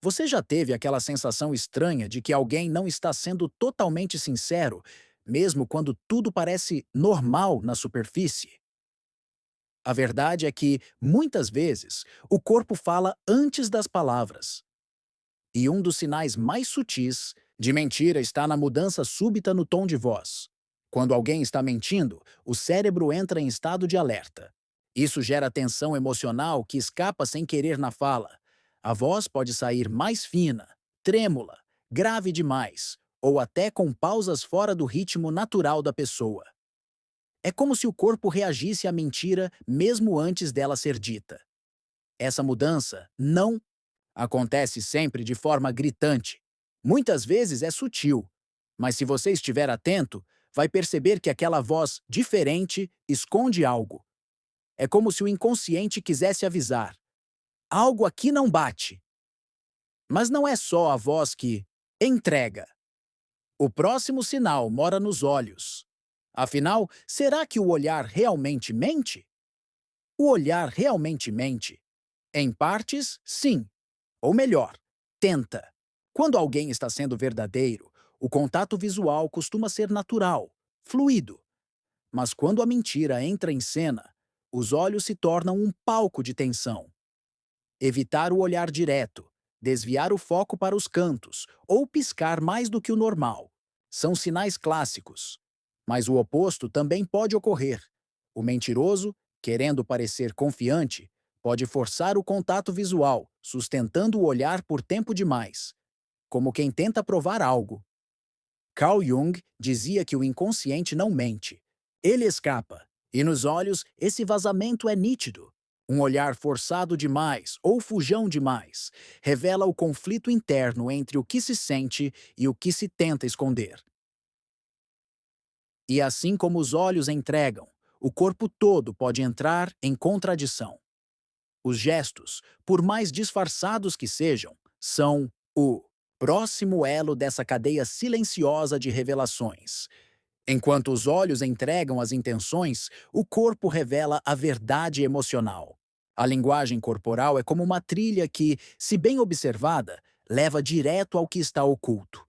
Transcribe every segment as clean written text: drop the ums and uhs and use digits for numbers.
Você já teve aquela sensação estranha de que alguém não está sendo totalmente sincero, mesmo quando tudo parece normal na superfície? A verdade é que, muitas vezes, o corpo fala antes das palavras. E um dos sinais mais sutis de mentira está na mudança súbita no tom de voz. Quando alguém está mentindo, o cérebro entra em estado de alerta. Isso gera tensão emocional que escapa sem querer na fala. A voz pode sair mais fina, trêmula, grave demais, ou até com pausas fora do ritmo natural da pessoa. É como se o corpo reagisse à mentira mesmo antes dela ser dita. Essa mudança não acontece sempre de forma gritante. Muitas vezes é sutil, mas se você estiver atento, vai perceber que aquela voz diferente esconde algo. É como se o inconsciente quisesse avisar: algo aqui não bate. Mas não é só a voz que entrega. O próximo sinal mora nos olhos. Afinal, será que o olhar realmente mente? O olhar realmente mente? Em partes, sim. Ou melhor, tenta. Quando alguém está sendo verdadeiro, o contato visual costuma ser natural, fluido. Mas quando a mentira entra em cena, os olhos se tornam um palco de tensão. Evitar o olhar direto, desviar o foco para os cantos ou piscar mais do que o normal são sinais clássicos. Mas o oposto também pode ocorrer. O mentiroso, querendo parecer confiante, pode forçar o contato visual, sustentando o olhar por tempo demais, como quem tenta provar algo. Carl Jung dizia que o inconsciente não mente. Ele escapa, e nos olhos esse vazamento é nítido. Um olhar forçado demais ou fujão demais revela o conflito interno entre o que se sente e o que se tenta esconder. E assim como os olhos entregam, o corpo todo pode entrar em contradição. Os gestos, por mais disfarçados que sejam, são o próximo elo dessa cadeia silenciosa de revelações. Enquanto os olhos entregam as intenções, o corpo revela a verdade emocional. A linguagem corporal é como uma trilha que, se bem observada, leva direto ao que está oculto.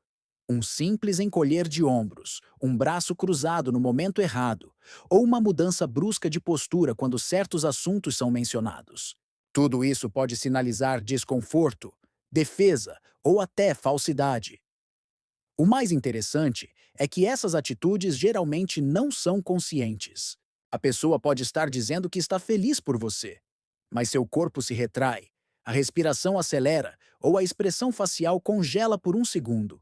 Um simples encolher de ombros, um braço cruzado no momento errado, ou uma mudança brusca de postura quando certos assuntos são mencionados. Tudo isso pode sinalizar desconforto, defesa ou até falsidade. O mais interessante é que essas atitudes geralmente não são conscientes. A pessoa pode estar dizendo que está feliz por você, mas seu corpo se retrai, a respiração acelera ou a expressão facial congela por um segundo.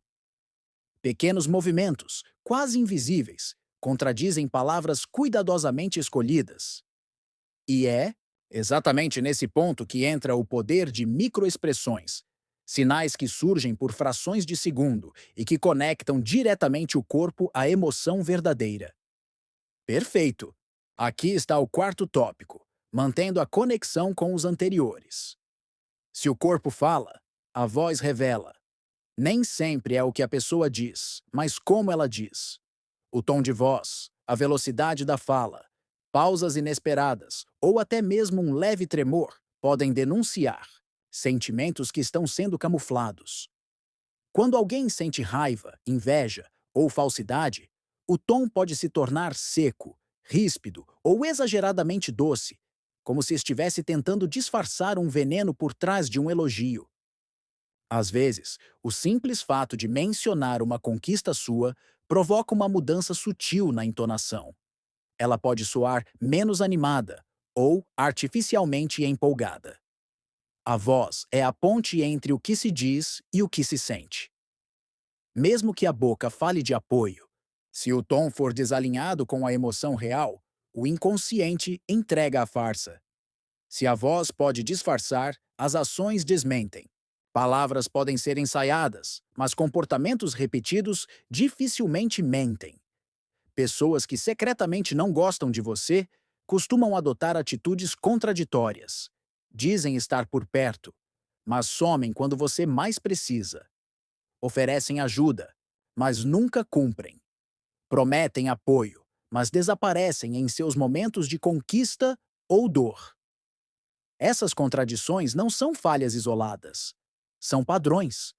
Pequenos movimentos, quase invisíveis, contradizem palavras cuidadosamente escolhidas. E é exatamente nesse ponto que entra o poder de microexpressões, sinais que surgem por frações de segundo e que conectam diretamente o corpo à emoção verdadeira. Perfeito! Aqui está o quarto tópico, mantendo a conexão com os anteriores. Se o corpo fala, a voz revela. Nem sempre é o que a pessoa diz, mas como ela diz. O tom de voz, a velocidade da fala, pausas inesperadas ou até mesmo um leve tremor podem denunciar sentimentos que estão sendo camuflados. Quando alguém sente raiva, inveja ou falsidade, o tom pode se tornar seco, ríspido ou exageradamente doce, como se estivesse tentando disfarçar um veneno por trás de um elogio. Às vezes, o simples fato de mencionar uma conquista sua provoca uma mudança sutil na entonação. Ela pode soar menos animada ou artificialmente empolgada. A voz é a ponte entre o que se diz e o que se sente. Mesmo que a boca fale de apoio, se o tom for desalinhado com a emoção real, o inconsciente entrega a farsa. Se a voz pode disfarçar, as ações desmentem. Palavras podem ser ensaiadas, mas comportamentos repetidos dificilmente mentem. Pessoas que secretamente não gostam de você costumam adotar atitudes contraditórias. Dizem estar por perto, mas somem quando você mais precisa. Oferecem ajuda, mas nunca cumprem. Prometem apoio, mas desaparecem em seus momentos de conquista ou dor. Essas contradições não são falhas isoladas. são padrões.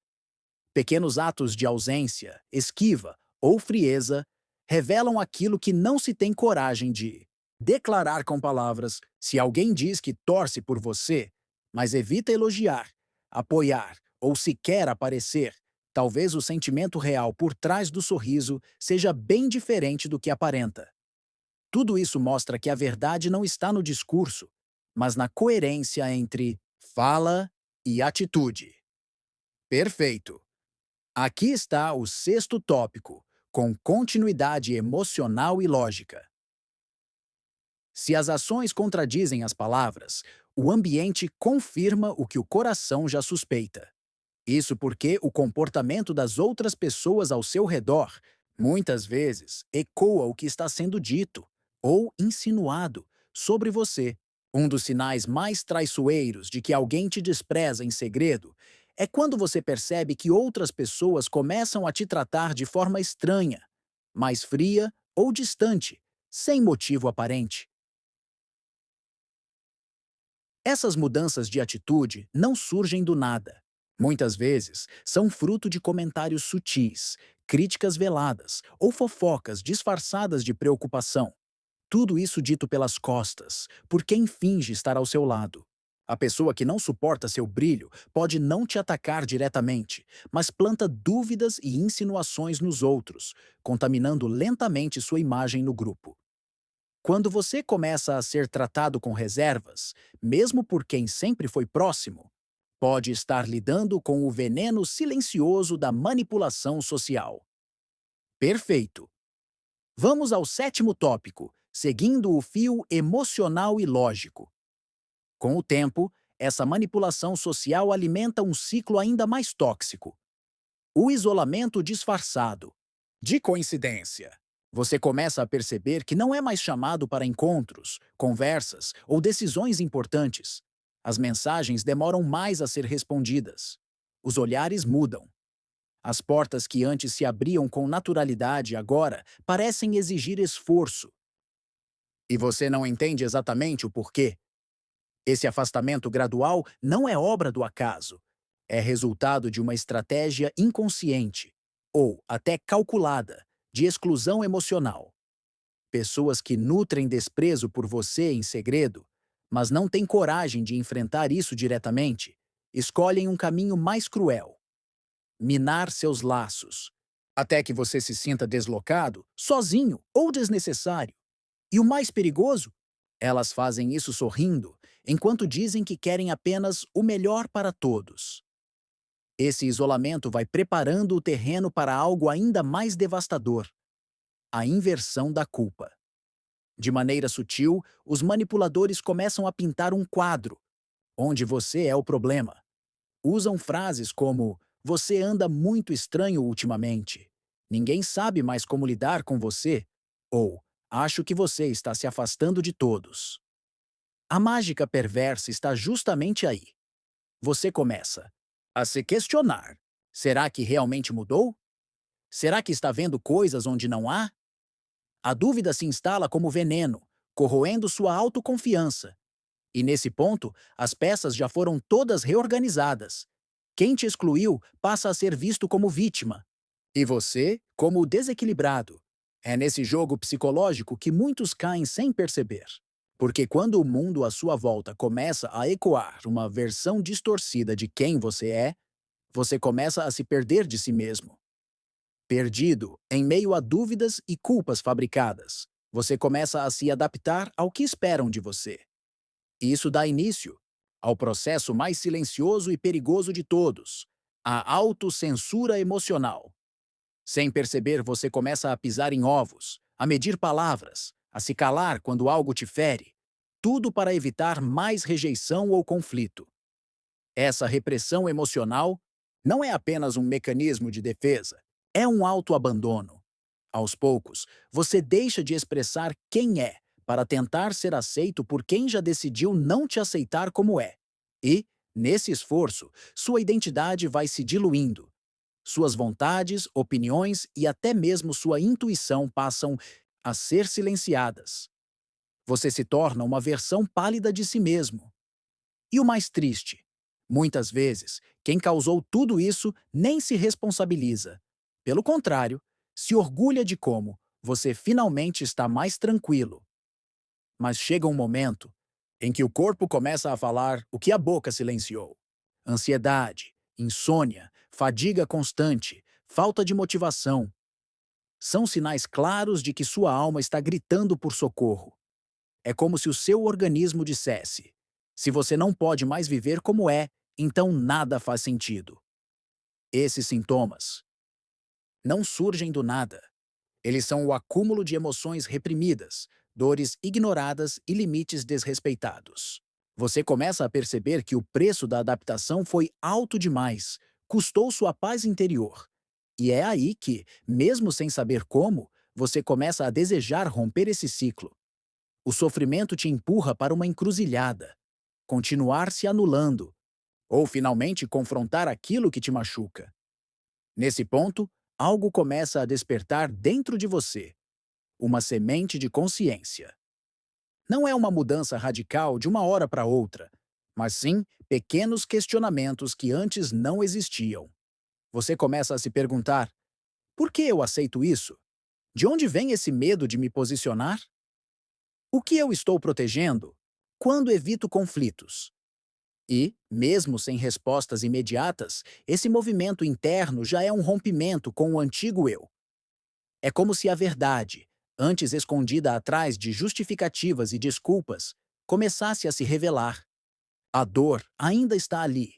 Pequenos atos de ausência, esquiva ou frieza revelam aquilo que não se tem coragem de declarar com palavras. Se alguém diz que torce por você, mas evita elogiar, apoiar ou sequer aparecer, talvez o sentimento real por trás do sorriso seja bem diferente do que aparenta. Tudo isso mostra que a verdade não está no discurso, mas na coerência entre fala e atitude. Perfeito! Aqui está o sexto tópico, com continuidade emocional e lógica. Se as ações contradizem as palavras, o ambiente confirma o que o coração já suspeita. Isso porque o comportamento das outras pessoas ao seu redor, muitas vezes, ecoa o que está sendo dito ou insinuado sobre você. Um dos sinais mais traiçoeiros de que alguém te despreza em segredo é quando você percebe que outras pessoas começam a te tratar de forma estranha, mais fria ou distante, sem motivo aparente. Essas mudanças de atitude não surgem do nada. Muitas vezes são fruto de comentários sutis, críticas veladas ou fofocas disfarçadas de preocupação. Tudo isso dito pelas costas, por quem finge estar ao seu lado. A pessoa que não suporta seu brilho pode não te atacar diretamente, mas planta dúvidas e insinuações nos outros, contaminando lentamente sua imagem no grupo. Quando você começa a ser tratado com reservas, mesmo por quem sempre foi próximo, pode estar lidando com o veneno silencioso da manipulação social. Perfeito! Vamos ao sétimo tópico, seguindo o fio emocional e lógico. Com o tempo, essa manipulação social alimenta um ciclo ainda mais tóxico: o isolamento disfarçado. De coincidência, você começa a perceber que não é mais chamado para encontros, conversas ou decisões importantes. As mensagens demoram mais a ser respondidas. Os olhares mudam. As portas que antes se abriam com naturalidade agora parecem exigir esforço. E você não entende exatamente o porquê. Esse afastamento gradual não é obra do acaso. É resultado de uma estratégia inconsciente, ou até calculada, de exclusão emocional. Pessoas que nutrem desprezo por você em segredo, mas não têm coragem de enfrentar isso diretamente, escolhem um caminho mais cruel: minar seus laços, até que você se sinta deslocado, sozinho ou desnecessário. E o mais perigoso? Elas fazem isso sorrindo, enquanto dizem que querem apenas o melhor para todos. Esse isolamento vai preparando o terreno para algo ainda mais devastador: a inversão da culpa. De maneira sutil, os manipuladores começam a pintar um quadro, onde você é o problema. Usam frases como: "Você anda muito estranho ultimamente. Ninguém sabe mais como lidar com você." Ou "Acho que você está se afastando de todos." A mágica perversa está justamente aí. Você começa a se questionar: será que realmente mudou? Será que está vendo coisas onde não há? A dúvida se instala como veneno, corroendo sua autoconfiança. E nesse ponto, as peças já foram todas reorganizadas. Quem te excluiu passa a ser visto como vítima, e você como o desequilibrado. É nesse jogo psicológico que muitos caem sem perceber. Porque quando o mundo à sua volta começa a ecoar uma versão distorcida de quem você é, você começa a se perder de si mesmo. Perdido em meio a dúvidas e culpas fabricadas, você começa a se adaptar ao que esperam de você. Isso dá início ao processo mais silencioso e perigoso de todos: a autocensura emocional. Sem perceber, você começa a pisar em ovos, a medir palavras, a se calar quando algo te fere, tudo para evitar mais rejeição ou conflito. Essa repressão emocional não é apenas um mecanismo de defesa, é um autoabandono. Aos poucos, você deixa de expressar quem é para tentar ser aceito por quem já decidiu não te aceitar como é. E, nesse esforço, sua identidade vai se diluindo. Suas vontades, opiniões e até mesmo sua intuição passam a ser silenciadas. Você se torna uma versão pálida de si mesmo. E o mais triste, Muitas vezes, quem causou tudo isso nem se responsabiliza. Pelo contrário, se orgulha de como você finalmente está mais tranquilo. Mas chega um momento em que o corpo começa a falar o que a boca silenciou. Ansiedade, insônia, fadiga constante, falta de motivação. São sinais claros de que sua alma está gritando por socorro. É como se o seu organismo dissesse: se você não pode mais viver como é, então nada faz sentido. Esses sintomas não surgem do nada. Eles são o acúmulo de emoções reprimidas, dores ignoradas e limites desrespeitados. Você começa a perceber que o preço da adaptação foi alto demais, custou sua paz interior. E é aí que, mesmo sem saber como, você começa a desejar romper esse ciclo. O sofrimento te empurra para uma encruzilhada, continuar se anulando, ou finalmente confrontar aquilo que te machuca. Nesse ponto, algo começa a despertar dentro de você, uma semente de consciência. Não é uma mudança radical de uma hora para outra, mas sim pequenos questionamentos que antes não existiam. Você começa a se perguntar: por que eu aceito isso? De onde vem esse medo de me posicionar? O que eu estou protegendo? Quando evito conflitos? E, mesmo sem respostas imediatas, esse movimento interno já é um rompimento com o antigo eu. É como se a verdade, antes escondida atrás de justificativas e desculpas, começasse a se revelar. A dor ainda está ali,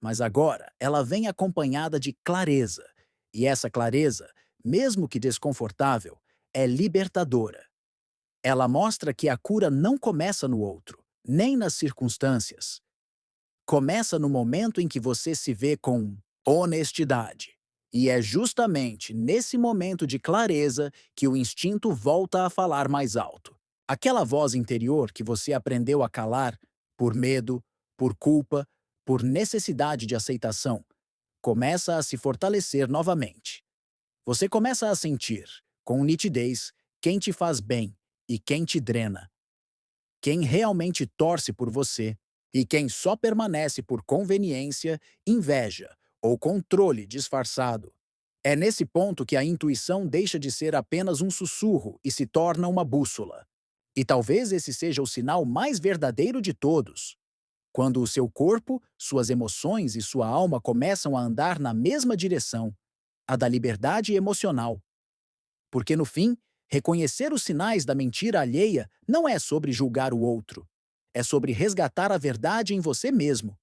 mas agora ela vem acompanhada de clareza. E essa clareza, mesmo que desconfortável, é libertadora. Ela mostra que a cura não começa no outro, nem nas circunstâncias. Começa no momento em que você se vê com honestidade. E é justamente nesse momento de clareza que o instinto volta a falar mais alto. Aquela voz interior que você aprendeu a calar por medo, por culpa, por necessidade de aceitação, começa a se fortalecer novamente. Você começa a sentir, com nitidez, quem te faz bem e quem te drena, quem realmente torce por você e quem só permanece por conveniência, inveja ou controle disfarçado. É nesse ponto que a intuição deixa de ser apenas um sussurro e se torna uma bússola. E talvez esse seja o sinal mais verdadeiro de todos. Quando o seu corpo, suas emoções e sua alma começam a andar na mesma direção, a da liberdade emocional. Porque, no fim, reconhecer os sinais da mentira alheia não é sobre julgar o outro. É sobre resgatar a verdade em você mesmo.